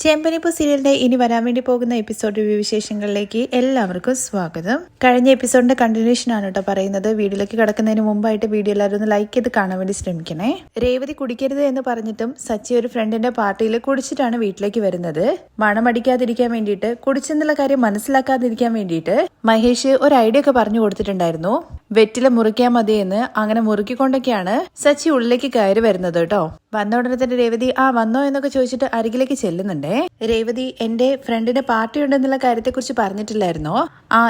ചെമ്പനിപ്പൂ സീരിയലിന്റെ ഇനി വരാൻ വേണ്ടി പോകുന്ന എപ്പിസോഡ് റിവ്യൂ വിശേഷങ്ങളിലേക്ക് എല്ലാവർക്കും സ്വാഗതം. കഴിഞ്ഞ എപ്പിസോഡിന്റെ കണ്ടിന്യൂഷൻ ആണ് കേട്ടോ പറയുന്നത്. വീഡിയോയിലേക്ക് കടക്കുന്നതിന് മുമ്പായിട്ട് വീഡിയോ എല്ലാവരും ഒന്ന് ലൈക്ക് ചെയ്ത് കാണാൻ വേണ്ടി ശ്രമിക്കണേ. രേവതി കുടിക്കരുത് എന്ന് പറഞ്ഞിട്ടും സച്ചി ഒരു ഫ്രണ്ടിന്റെ പാർട്ടിയിൽ കുടിച്ചിട്ടാണ് വീട്ടിലേക്ക് വരുന്നത്. മണമടിക്കാതിരിക്കാൻ വേണ്ടിയിട്ട്, കുടിച്ചെന്നുള്ള കാര്യം മനസ്സിലാക്കാതിരിക്കാൻ വേണ്ടിയിട്ട് മഹേഷ് ഒരു ഐഡിയ ഒക്കെ പറഞ്ഞു കൊടുത്തിട്ടുണ്ടായിരുന്നു. വെറ്റില മുറിക്കാൻ മതിയെന്ന്. അങ്ങനെ മുറുക്കിക്കൊണ്ടൊക്കെയാണ് സച്ചി ഉള്ളിലേക്ക് കയറി വരുന്നത് കേട്ടോ. വന്ന ഉടനെ തന്നെ രേവതി വന്നോ എന്നൊക്കെ ചോദിച്ചിട്ട് അരികിലേക്ക് ചെല്ലുന്നുണ്ടേ. രേവതി എന്റെ ഫ്രണ്ടിന്റെ പാർട്ടി ഉണ്ടെന്നുള്ള കാര്യത്തെ കുറിച്ച് പറഞ്ഞിട്ടില്ലായിരുന്നോ?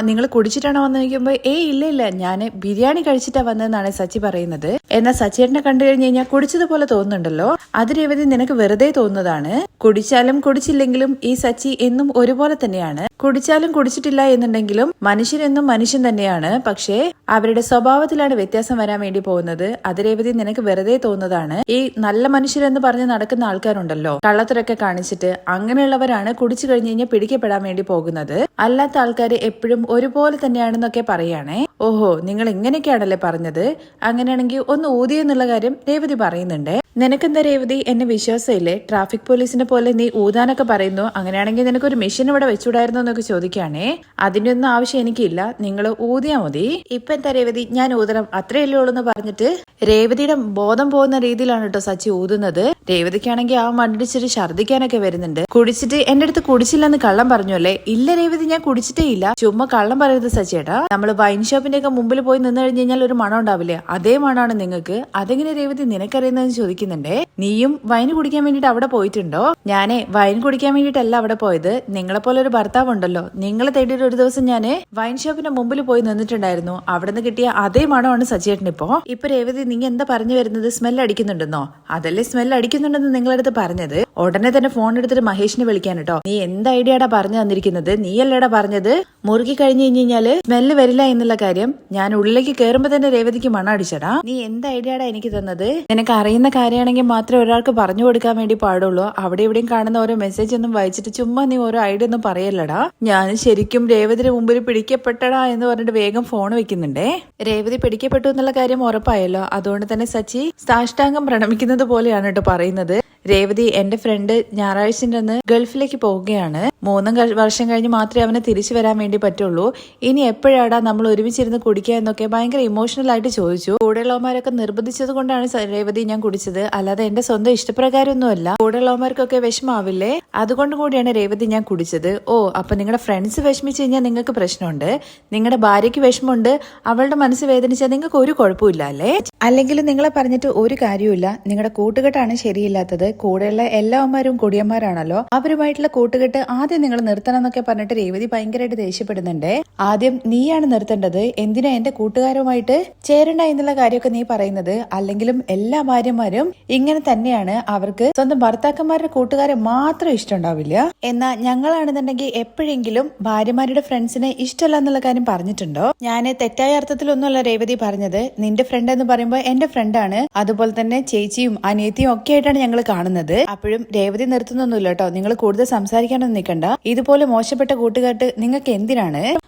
നിങ്ങൾ കുടിച്ചിട്ടാണോ വന്നു നോക്കുമ്പോ ഇല്ല ഞാൻ ബിരിയാണി കഴിച്ചിട്ടാ വന്നതെന്നാണ് സച്ചി പറയുന്നത്. എന്നാൽ സച്ചിയേട്ടനെ കണ്ടു കഴിഞ്ഞു കഴിഞ്ഞാൽ കുടിച്ചതുപോലെ തോന്നുന്നുണ്ടല്ലോ. അത് രേവതി നിനക്ക് വെറുതെ തോന്നുന്നതാണ്. കുടിച്ചാലും കുടിച്ചില്ലെങ്കിലും ഈ സച്ചി എന്നും ഒരുപോലെ തന്നെയാണ്. കുടിച്ചാലും കുടിച്ചിട്ടില്ല എന്നുണ്ടെങ്കിലും മനുഷ്യരെന്നും മനുഷ്യൻ തന്നെയാണ്. പക്ഷേ അവരുടെ സ്വഭാവത്തിലാണ് വ്യത്യാസം വരാൻ വേണ്ടി പോകുന്നത്. അത് രേവതി നിനക്ക് വെറുതെ തോന്നുന്നതാണ്. ഈ നല്ല മനുഷ്യരെന്ന് പറഞ്ഞ് നടക്കുന്ന ആൾക്കാരുണ്ടല്ലോ, കള്ളത്തരൊക്കെ കാണിച്ചിട്ട്, അങ്ങനെയുള്ളവരാണ് കുടിച്ചു കഴിഞ്ഞു കഴിഞ്ഞാൽ പിടിക്കപ്പെടാൻ വേണ്ടി പോകുന്നത്. അല്ലാത്ത ആൾക്കാര് എപ്പോഴും ഒരുപോലെ തന്നെയാണെന്നൊക്കെ പറയാണേ. ഓഹോ, നിങ്ങൾ ഇങ്ങനെയൊക്കെയാണല്ലേ പറഞ്ഞത്? അങ്ങനെയാണെങ്കിൽ ഒന്ന് ഊതിയെന്നുള്ള കാര്യം രേവതി പറയുന്നുണ്ട്. നിനക്കെന്താ രേവതി എന്നെ വിശ്വാസമില്ലേ? ട്രാഫിക് പോലീസിനെ പോലെ നീ ഊതാനൊക്കെ പറയുന്നു. അങ്ങനെയാണെങ്കിൽ നിനക്കൊരു മെഷീൻ ഇവിടെ വെച്ചുകൂടായിരുന്നോ എന്നൊക്കെ ചോദിക്കുകയാണേ. അതിന്റെ ഒന്നും ആവശ്യം എനിക്കില്ല, നിങ്ങൾ ഊതിയാ മതി. ഇപ്പൊ എന്താ രേവതി ഞാൻ ഊതണം അത്രയല്ലേ ഉള്ളൂ എന്ന് പറഞ്ഞിട്ട് രേവതിയുടെ ബോധം പോകുന്ന രീതിയിലാണ് കേട്ടോ സച്ചി ഊതുന്നത്. രേവതിക്കാണെങ്കിൽ മണ്ടിച്ചിട്ട് ഛർദ്ദിക്കാനൊക്കെ വരുന്നുണ്ട്. കുടിച്ചിട്ട് എന്റെ അടുത്ത് കുടിച്ചില്ലെന്ന് കള്ളം പറഞ്ഞു അല്ലേ? ഇല്ല രേവതി, ഞാൻ കുടിച്ചിട്ടേ ഇല്ല. ചുമ്മാ കള്ളം പറയരുത് സച്ചിയേട്ടാ. നമ്മള് വൈൻ ഷോപ്പിന്റെ ഒക്കെ മുമ്പിൽ പോയി നിന്ന് കഴിഞ്ഞ് കഴിഞ്ഞാൽ ഒരു മണം ഉണ്ടാവില്ലേ? അതേ മണമാണ് നിങ്ങൾക്ക്. അതെങ്ങനെ രേവതി നിനക്കറിയുന്നതെന്ന് ചോദിക്കുന്നുണ്ടേ. നീയും വൈൻ കുടിക്കാൻ വേണ്ടിട്ട് അവിടെ പോയിട്ടുണ്ടോ? ഞാനേ വൈൻ കുടിക്കാൻ വേണ്ടിട്ടല്ല അവിടെ പോയത്. നിങ്ങളെ പോലെ ഒരു ഭർത്താവ് ഉണ്ടല്ലോ, നിങ്ങളെ തേടിയിട്ട് ഒരു ദിവസം ഞാന് വൈൻ ഷോപ്പിന്റെ മുമ്പിൽ പോയി നിന്നിട്ടുണ്ടായിരുന്നു. അവിടെ നിന്ന് കിട്ടിയ അതേ മണമാണ് സച്ചിയേട്ടൻ. ഇപ്പൊ രേവതി നീ എന്താ പറഞ്ഞു വരുന്നത്? സ്മെൽ അടിക്കുന്നുണ്ടെന്നോ? അതല്ലേ സ്മെൽ അടിക്കുന്നുണ്ടെന്ന് നിങ്ങളടുത്ത് പറഞ്ഞത്. ഉടനെ തന്നെ ഫോൺ എടുത്തിട്ട് മഹേഷിനെ വിളിക്കാൻ കേട്ടോ. നീ എന്ത് ഐഡിയടാ പറഞ്ഞു തന്നിരിക്കുന്നത്? നീയല്ലേടാ പറഞ്ഞത് മുറുകി കഴിഞ്ഞു കഴിഞ്ഞാല് സ്മെല്ല് വരില്ല എന്നുള്ള കാര്യം. ഞാൻ ഉള്ളിലേക്ക് കയറുമ്പോ തന്നെ രേവതിക്ക് മണം അടിച്ചടാ. നീ എന്ത് ഐഡിയടാ എനിക്ക് തന്നത്? നിനക്ക് അറിയുന്ന കാര്യമാണെങ്കിൽ മാത്രമേ ഒരാൾക്ക് പറഞ്ഞു കൊടുക്കാൻ വേണ്ടി പാടുള്ളൂ. അവിടെ ഇവിടെയും കാണുന്ന ഓരോ മെസ്സേജ് ഒന്നും വായിച്ചിട്ട് ചുമ്മാ നീ ഓരോ ഐഡിയ ഒന്നും പറയല്ലടാ. ഞാൻ ശരിക്കും രേവതിയുടെ മുമ്പിൽ പിടിക്കപ്പെട്ടടാ എന്ന് പറഞ്ഞിട്ട് വേഗം ഫോൺ വെക്കുന്നുണ്ടേ. രേവതി പിടിക്കപ്പെട്ടു എന്നുള്ള കാര്യം ഉറപ്പായല്ലോ. അതുകൊണ്ട് തന്നെ സച്ചി സാഷ്ടാംഗം പ്രണമിക്കുന്നത് പോലെയാണ് കേട്ടോ പറയുന്നത്. രേവതി എന്റെ ഫ്രണ്ട് ഞായറാഴ്ചന്റെ അന്ന് ഗൾഫിലേക്ക് പോവുകയാണ്. 3 വർഷം കഴിഞ്ഞ് മാത്രമേ അവനെ തിരിച്ചു വരാൻ വേണ്ടി പറ്റുള്ളൂ. ഇനി എപ്പോഴാടാ നമ്മൾ ഒരുമിച്ചിരുന്ന് കുടിക്കുക എന്നൊക്കെ ഭയങ്കര ഇമോഷണൽ ആയിട്ട് ചോദിച്ചു. കൂടെയുള്ളവന്മാരൊക്കെ നിർബന്ധിച്ചത് കൊണ്ടാണ് രേവതി ഞാൻ കുടിച്ചത്, അല്ലാതെ എന്റെ സ്വന്തം ഇഷ്ടപ്രകാരമൊന്നുമല്ല. കൂടെയുള്ളവന്മാർക്കൊക്കെ വിഷമാവില്ലേ, അതുകൊണ്ട് കൂടിയാണ് രേവതി ഞാൻ കുടിച്ചത്. അപ്പൊ നിങ്ങളുടെ ഫ്രണ്ട്സ് വിഷമിച്ചു കഴിഞ്ഞാൽ നിങ്ങൾക്ക് പ്രശ്നമുണ്ട്, നിങ്ങളുടെ ഭാര്യയ്ക്ക് വിഷമമുണ്ട്, അവളുടെ മനസ്സ് വേദനിച്ചാൽ നിങ്ങൾക്ക് ഒരു കുഴപ്പമില്ല അല്ലേ? അല്ലെങ്കിൽ നിങ്ങളെ പറഞ്ഞിട്ട് ഒരു കാര്യമില്ല. നിങ്ങളുടെ കൂട്ടുകെട്ടാണ് ശരിയില്ലാത്തത്. കൂടെയുള്ള എല്ലാവന്മാരും കൊടിയന്മാരാണല്ലോ. അവരുമായിട്ടുള്ള കൂട്ടുകെട്ട് ആദ്യം നിങ്ങൾ നിർത്തണം എന്നൊക്കെ പറഞ്ഞിട്ട് രേവതി ഭയങ്കരമായിട്ട് ദേഷ്യപ്പെടുന്നുണ്ട്. ആദ്യം നീയാണ് നിർത്തേണ്ടത്. എന്തിനാ എന്റെ കൂട്ടുകാരുമായിട്ട് ചേരണ്ട എന്നുള്ള കാര്യമൊക്കെ നീ പറയുന്നത്? അല്ലെങ്കിലും എല്ലാ ഭാര്യമാരും ഇങ്ങനെ തന്നെയാണ്. അവർക്ക് സ്വന്തം ഭർത്താക്കന്മാരുടെ കൂട്ടുകാരെ മാത്രം ഇഷ്ടമുണ്ടാവില്ല. എന്നാൽ ഞങ്ങളാണെന്നുണ്ടെങ്കിൽ എപ്പോഴെങ്കിലും ഭാര്യമാരുടെ ഫ്രണ്ട്സിനെ ഇഷ്ടമല്ല എന്നുള്ള കാര്യം പറഞ്ഞിട്ടുണ്ടോ? ഞാൻ തെറ്റായ അർത്ഥത്തിലൊന്നുമല്ല രേവതി പറഞ്ഞത്. നിന്റെ ഫ്രണ്ട് എന്ന് പറയുമ്പോൾ എന്റെ ഫ്രണ്ടാണ്. അതുപോലെ തന്നെ ചേച്ചിയും അനിയത്തിയും ഒക്കെ ആയിട്ടാണ് ഞങ്ങൾ കാണുന്നത്. അപ്പോഴും രേവതി നിർത്തുന്നൊന്നുമില്ല കേട്ടോ. നിങ്ങൾ കൂടുതൽ സംസാരിക്കാനൊന്നും നിൽക്കണ്ട. ഇതുപോലെ മോശപ്പെട്ട കൂട്ടുകാട്ട് നിങ്ങൾക്ക് എന്തിനാണ്?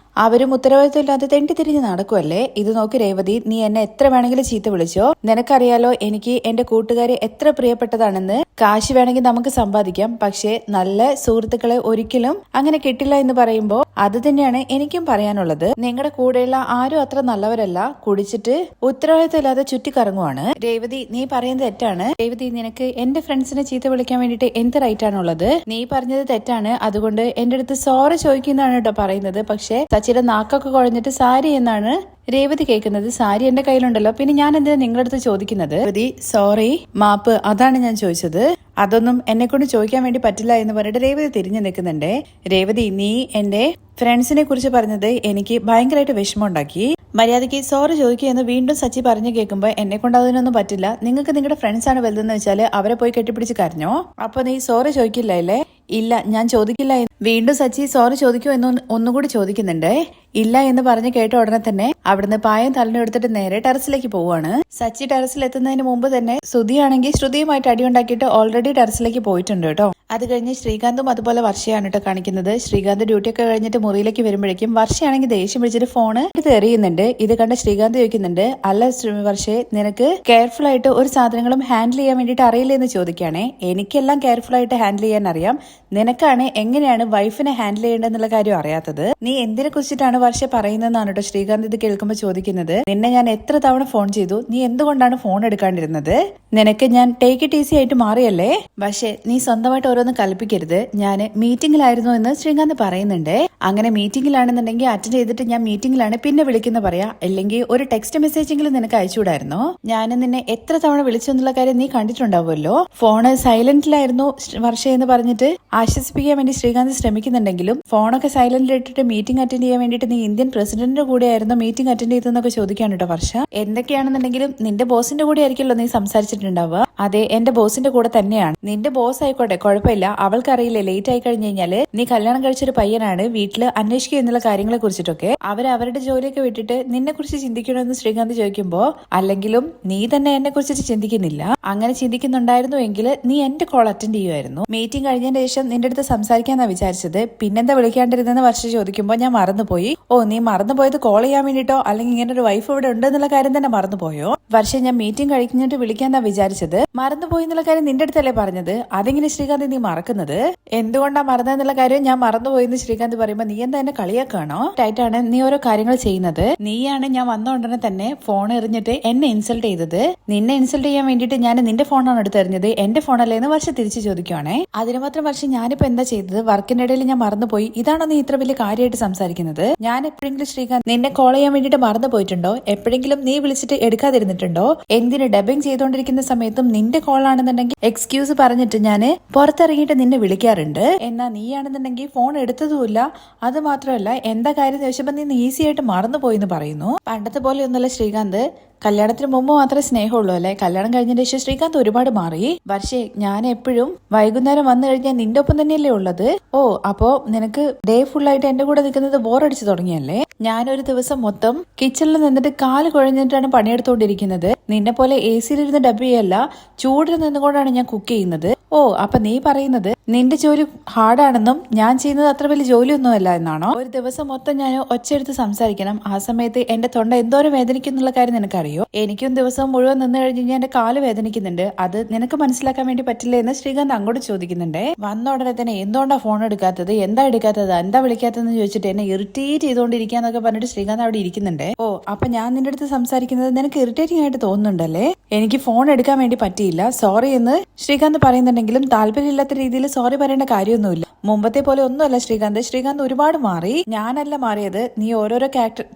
അവരും ഉത്തരവാദിത്വമില്ലാതെ തെണ്ടി തിരിഞ്ഞ് നടക്കുമല്ലേ? ഇത് നോക്ക് രേവതി, നീ എന്നെ എത്ര വേണമെങ്കിലും ചീത്ത വിളിച്ചോ. നിനക്കറിയാലോ എനിക്ക് എന്റെ കൂട്ടുകാരെ എത്ര പ്രിയപ്പെട്ടതാണെന്ന്. കാശ് വേണമെങ്കിൽ നമുക്ക് സമ്പാദിക്കാം, പക്ഷെ നല്ല സുഹൃത്തുക്കളെ ഒരിക്കലും അങ്ങനെ കിട്ടില്ല എന്ന് പറയുമ്പോ അത് തന്നെയാണ് എനിക്കും പറയാനുള്ളത്. നിങ്ങളുടെ കൂടെയുള്ള ആരും അത്ര നല്ലവരല്ല. കുടിച്ചിട്ട് ഉത്തരവാദിത്വമില്ലാതെ ചുറ്റിക്കറങ്ങുവാണ്. രേവതി നീ പറയുന്നത് തെറ്റാണ്. രേവതി നിനക്ക് എന്റെ ഫ്രണ്ട്സിനെ ചീത്ത വിളിക്കാൻ വേണ്ടിട്ട് എന്ത് റൈറ്റ് ആണുള്ളത്? നീ പറഞ്ഞത് തെറ്റാണ്. അതുകൊണ്ട് എന്റെ അടുത്ത് സോറി ചോദിക്കുന്നതാണ് കേട്ടോ പറയുന്നത്. പക്ഷെ സച്ചിയുടെ നാക്കൊക്കെ കുഴഞ്ഞിട്ട് സാരി എന്നാണ് രേവതി കേൾക്കുന്നത്. സാരി എന്റെ കയ്യിലുണ്ടല്ലോ, പിന്നെ ഞാൻ എന്തിനാ നിങ്ങളുടെ അടുത്ത് ചോദിക്കുന്നത്? രേവതി സോറി, മാപ്പ്, അതാണ് ഞാൻ ചോദിച്ചത്. അതൊന്നും എന്നെ കൊണ്ട് ചോദിക്കാൻ വേണ്ടി പറ്റില്ല എന്ന് പറഞ്ഞിട്ട് രേവതി തിരിഞ്ഞു നിൽക്കുന്നുണ്ട്. രേവതി നീ എന്റെ ഫ്രണ്ട്സിനെ കുറിച്ച് പറഞ്ഞത് എനിക്ക് ഭയങ്കരമായിട്ട് വിഷമമുണ്ടാക്കി. മര്യാദയ്ക്ക് സോറി ചോദിക്കുക എന്ന് വീണ്ടും സച്ചി പറഞ്ഞു കേൾക്കുമ്പോൾ എന്നെ കൊണ്ട് അതിനൊന്നും പറ്റില്ല. നിങ്ങൾക്ക് നിങ്ങളുടെ ഫ്രണ്ട്സ് ആണ് വലുതെന്ന് വെച്ചാൽ അവരെ പോയി കെട്ടിപ്പിടിച്ച് കരഞ്ഞോ? അപ്പൊ നീ സോറി ചോദിക്കില്ല അല്ലേ? ഇല്ല, ഞാൻ ചോദിക്കില്ല. വീണ്ടും സച്ചി സോറി ചോദിക്കൂ എന്ന് ഒന്നുകൂടി ചോദിക്കുന്നുണ്ട്. ഇല്ല എന്ന് പറഞ്ഞ് കേട്ട ഉടനെ തന്നെ അവിടുന്ന് പായം തലനെടുത്തിട്ട് നേരെ ടെറസിലേക്ക് പോവാണ്. സച്ചി ടെറസിൽ എത്തുന്നതിന് മുമ്പ് തന്നെ ശ്രുതിയാണെങ്കിൽ ശ്രുതിയുമായിട്ട് അടിയുണ്ടാക്കിയിട്ട് ഓൾറെഡി ടെറസിലേക്ക് പോയിട്ടുണ്ട് കേട്ടോ. അത് കഴിഞ്ഞ് ശ്രീകാന്തും അതുപോലെ വർഷയാണ് കേട്ടോ കാണിക്കുന്നത്. ശ്രീകാന്ത് ഡ്യൂട്ടി ഒക്കെ കഴിഞ്ഞിട്ട് മുറിയിലേക്ക് വരുമ്പോഴേക്കും വർഷയാണെങ്കിൽ ദേഷ്യം പിടിച്ചിട്ട് ഫോണ് എടുത്ത് എറിയുന്നുണ്ട്. ഇത് കണ്ട ശ്രീകാന്ത് ചോദിക്കുന്നുണ്ട്, അല്ല വർഷേ, നിനക്ക് കെയർഫുൾ ആയിട്ട് ഒരു സാധനങ്ങളും ഹാൻഡിൽ ചെയ്യാൻ വേണ്ടിയിട്ട് അറിയില്ല എന്ന് ചോദിക്കുകയാണേ. എനിക്കെല്ലാം കെയർഫുൾ ആയിട്ട് ഹാൻഡിൽ ചെയ്യാൻ അറിയാം, നിനക്കാണ് എങ്ങനെയാണ് വൈഫിനെ ഹാൻഡിൽ ചെയ്യേണ്ടതെന്നുള്ള കാര്യം അറിയാത്തത്. നീ എന്തിനെ കുറിച്ചിട്ടാണ് വർഷ പറയുന്നതെന്നാണ് കേട്ടോ ശ്രീകാന്ത് ഇത് കേൾക്കുമ്പോൾ ചോദിക്കുന്നത്. നിന്നെ ഞാൻ എത്ര തവണ ഫോൺ ചെയ്തു, നീ എന്തുകൊണ്ടാണ് ഫോൺ എടുക്കാണ്ടിരുന്നത്? നിനക്ക് ഞാൻ ടേക്ക് ഇറ്റ് ഈസി ആയിട്ട് മാറിയല്ലേ? പക്ഷേ നീ സ്വന്തമായിട്ട് ഓരോന്ന് കൽപ്പിക്കരുത്. ഞാൻ മീറ്റിംഗിലായിരുന്നു എന്ന് ശ്രീകാന്ത് പറയുന്നുണ്ട്. അങ്ങനെ മീറ്റിംഗിലാണെന്നുണ്ടെങ്കിൽ അറ്റൻഡ് ചെയ്തിട്ട് ഞാൻ മീറ്റിംഗിലാണ് പിന്നെ വിളിക്കുന്ന പറയാ, അല്ലെങ്കിൽ ഒരു ടെക്സ്റ്റ് മെസ്സേജെങ്കിലും നിനക്ക് അയച്ചുകൂടായിരുന്നോ? ഞാൻ നിന്നെ എത്ര തവണ വിളിച്ചു എന്നുള്ള കാര്യം നീ കണ്ടിട്ടുണ്ടാവുമല്ലോ. ഫോണ് സൈലന്റിലായിരുന്നു വർഷ എന്ന് പറഞ്ഞിട്ട് ആശ്വസിപ്പിക്കാൻ വേണ്ടി ശ്രീകാന്ത് ശ്രമിക്കുന്നുണ്ടെങ്കിലും ഫോണൊക്കെ സൈലന്റിൽ ഇട്ടിട്ട് മീറ്റിംഗ് അറ്റൻഡ് ചെയ്യാൻ വേണ്ടിയിട്ട് നീ ഇന്ത്യൻ പ്രസിഡന്റിന്റെ കൂടെ ആയിരുന്നു മീറ്റിംഗ് അറ്റൻഡ് ചെയ്തെന്നൊക്കെ ചോദിക്കാണ് കേട്ടോ വർഷ. എന്തൊക്കെയാണെന്നുണ്ടെങ്കിലും നിന്റെ ബോസിന്റെ കൂടെ ആയിരിക്കുമല്ലോ നീ സംസാരിച്ചിട്ടുണ്ടാവുക. അതെ, എന്റെ ബോസിന്റെ കൂടെ തന്നെയാണ്. നിന്റെ ബോസ് ആയിക്കോട്ടെ, കുഴപ്പമില്ല. അവൾക്കറിയില്ലേ ലേറ്റ് ആയി കഴിഞ്ഞു കഴിഞ്ഞാല് നീ കല്യാണം കഴിച്ചൊരു പയ്യനാണ്, വീട്ടില് അന്വേഷിക്കുക എന്നുള്ള കാര്യങ്ങളെ കുറിച്ചിട്ടൊക്കെ. അവരുടെ ജോലിയൊക്കെ വിട്ടിട്ട് നിന്നെ കുറിച്ച് ചിന്തിക്കണമെന്ന് ശ്രീകാന്ത് ചോദിക്കുമ്പോ, അല്ലെങ്കിലും നീ തന്നെ എന്നെ കുറിച്ചിട്ട് ചിന്തിക്കുന്നില്ല. അങ്ങനെ ചിന്തിക്കുന്നുണ്ടായിരുന്നു എങ്കിൽ നീ എന്റെ കോൾ അറ്റൻഡ് ചെയ്യുമായിരുന്നു. മീറ്റിംഗ് കഴിഞ്ഞതിന് ശേഷം നിന്റെ അടുത്ത് സംസാരിക്കാന്നാ വിചാരിച്ചത്, പിന്നെന്താ വിളിക്കാണ്ടിരുന്നെന്ന് വർഷ ചോദിക്കുമ്പോൾ ഞാൻ മറന്നുപോയി. ഓ, നീ മറന്നുപോയത് കോൾ ചെയ്യാൻ വേണ്ടിട്ടോ അല്ലെങ്കിൽ ഇങ്ങനെ ഒരു വൈഫ് ഇവിടെ ഉണ്ടെന്നുള്ള കാര്യം തന്നെ മറന്നുപോയോ? വർഷ, ഞാൻ മീറ്റിംഗ് കഴിഞ്ഞിട്ട് വിളിക്കാന്നാ വിചാരിച്ചത്, മറന്നുപോയി എന്നുള്ള കാര്യം നിന്റെ അടുത്തല്ലേ പറഞ്ഞത്? അതെങ്ങനെ ശ്രീകാന്ത് നീ മറക്കുന്നത്? എന്തുകൊണ്ടാ മറന്നെന്നുള്ള കാര്യം ഞാൻ മറന്നുപോയെന്ന് ശ്രീകാന്ത് പറയുമ്പോ നീ എന്താ എന്നെ കളിയാക്കാണോ? ആയിട്ടാണ് നീ ഓരോ കാര്യങ്ങൾ ചെയ്യുന്നത്. നീയാണ് ഞാൻ വന്ന ഉടനെ തന്നെ ഫോൺ എറിഞ്ഞിട്ട് എന്നെ ഇൻസൾട്ട് ചെയ്തത്. നിന്നെ ഇൻസൾട്ട് ചെയ്യാൻ വേണ്ടിയിട്ട് ഞാൻ നിന്റെ ഫോണാണ് എടുത്തെറിഞ്ഞത്, എന്റെ ഫോണല്ലേ എന്ന് വർഷ തിരിച്ചു ചോദിക്കുവാണേ. അതിന് മാത്രം വർഷം ഞാനിപ്പോ എന്താ ചെയ്തത്? വർക്കിന്റെ ഇടയിൽ ഞാൻ മറന്നുപോയി. ഇതാണോ നീ ഇത്ര വലിയ കാര്യമായിട്ട് സംസാരിക്കുന്നത്? ഞാൻ എപ്പോഴെങ്കിലും ശ്രീകാന്ത് നിന്നെ കോൾ ചെയ്യാൻ വേണ്ടിയിട്ട് മറന്നു പോയിട്ടുണ്ടോ? എപ്പോഴെങ്കിലും നീ വിളിച്ചിട്ട് എടുക്കാതിരുന്നിട്ടുണ്ടോ? എന്തിന് ഡബിങ് ചെയ്തുകൊണ്ടിരിക്കുന്ന സമയത്തും നിന്റെ കോൾ ആണെന്നുണ്ടെങ്കിൽ എക്സ്ക്യൂസ് പറഞ്ഞിട്ട് ഞാൻ പുറത്തിറങ്ങിയിട്ട് നിന്നെ വിളിക്കാറുണ്ട്. എന്നാ നീയാണെന്നുണ്ടെങ്കിൽ ഫോൺ എടുത്തതുമില്ല. അത് മാത്രമല്ല, എന്താ കാര്യം ചോദിച്ചപ്പോ നീ ഈസി ആയിട്ട് മറന്നുപോയി എന്ന് പറയുന്നു. പണ്ടത്തെ പോലെ ഒന്നുമല്ല ശ്രീകാന്ത്. കല്യാണത്തിന് മുമ്പ് മാത്രമേ സ്നേഹമുള്ളൂ അല്ലെ? കല്യാണം കഴിഞ്ഞതിന് ശേഷം ശ്രീകാന്ത് ഒരുപാട് മാറി. പക്ഷേ ഞാൻ എപ്പോഴും വൈകുന്നേരം വന്നു കഴിഞ്ഞാൽ നിന്റെ ഒപ്പം തന്നെയല്ലേ ഉള്ളത്. ഓ, അപ്പോ നിനക്ക് ഡേ ഫുള്ളായിട്ട് എന്റെ കൂടെ നിൽക്കുന്നത് ബോറടിച്ചു തുടങ്ങിയല്ലേ? ഞാനൊരു ദിവസം മൊത്തം കിച്ചണിൽ നിന്നിട്ട് കാല് കുഴഞ്ഞിട്ടാണ് പണിയെടുത്തോണ്ടിരിക്കുന്നത്. നിന്നെ പോലെ എ സിയിലിരുന്ന് ഡബ് ചെയ്യല്ല, ചൂടിൽ നിന്നുകൊണ്ടാണ് ഞാൻ കുക്ക് ചെയ്യുന്നത്. ഓ, അപ്പൊ നീ പറയുന്നത് നിന്റെ ജോലി ഹാർഡാണെന്നും ഞാൻ ചെയ്യുന്നത് അത്ര വലിയ ജോലിയൊന്നുമല്ല എന്നാണോ? ഒരു ദിവസം മൊത്തം ഞാൻ ഒച്ചയെടുത്ത് സംസാരിക്കണം. ആ സമയത്ത് എന്റെ തൊണ്ട എന്തോരം വേദനിക്കുന്നുള്ള കാര്യം നിനക്കറിയോ? എനിക്കും ദിവസം മുഴുവൻ നിന്ന് കഴിഞ്ഞ് കഴിഞ്ഞാൽ എന്റെ കാല് വേദനിക്കുന്നുണ്ട്. അത് നിനക്ക് മനസ്സിലാക്കാൻ വേണ്ടി പറ്റില്ല എന്ന് ശ്രീകാന്ത് അങ്ങോട്ട് ചോദിക്കുന്നുണ്ട്. വന്ന ഉടനെ തന്നെ എന്തുകൊണ്ടാ ഫോൺ എടുക്കാത്തത്, എന്താ വിളിക്കാത്തതെന്ന് ചോദിച്ചിട്ട് എന്നെ ഇറിറ്റേറ്റ് ചെയ്തുകൊണ്ടിരിക്കാന്നൊക്കെ പറഞ്ഞിട്ട് ശ്രീകാന്ത് അവിടെ ഇരിക്കുന്നുണ്ട്. ഓ, അപ്പൊ ഞാൻ നിന്റെ അടുത്ത് സംസാരിക്കുന്നത് നിനക്ക് ഇറിറ്റേറ്റിംഗ് ആയിട്ട് തോന്നുന്നുണ്ടല്ലേ? എനിക്ക് ഫോൺ എടുക്കാൻ വേണ്ടി പറ്റിയില്ല, സോറി എന്ന് ശ്രീകാന്ത് പറയുന്നുണ്ടെങ്കിലും താല്പര്യമില്ലാത്ത രീതിയിൽ സോറി പറയേണ്ട കാര്യമൊന്നുമില്ല. മുമ്പത്തെ പോലെ ഒന്നുമല്ല ശ്രീകാന്ത് ഒരുപാട് മാറി. ഞാനല്ല മാറിയത്, നീ ഓരോരോ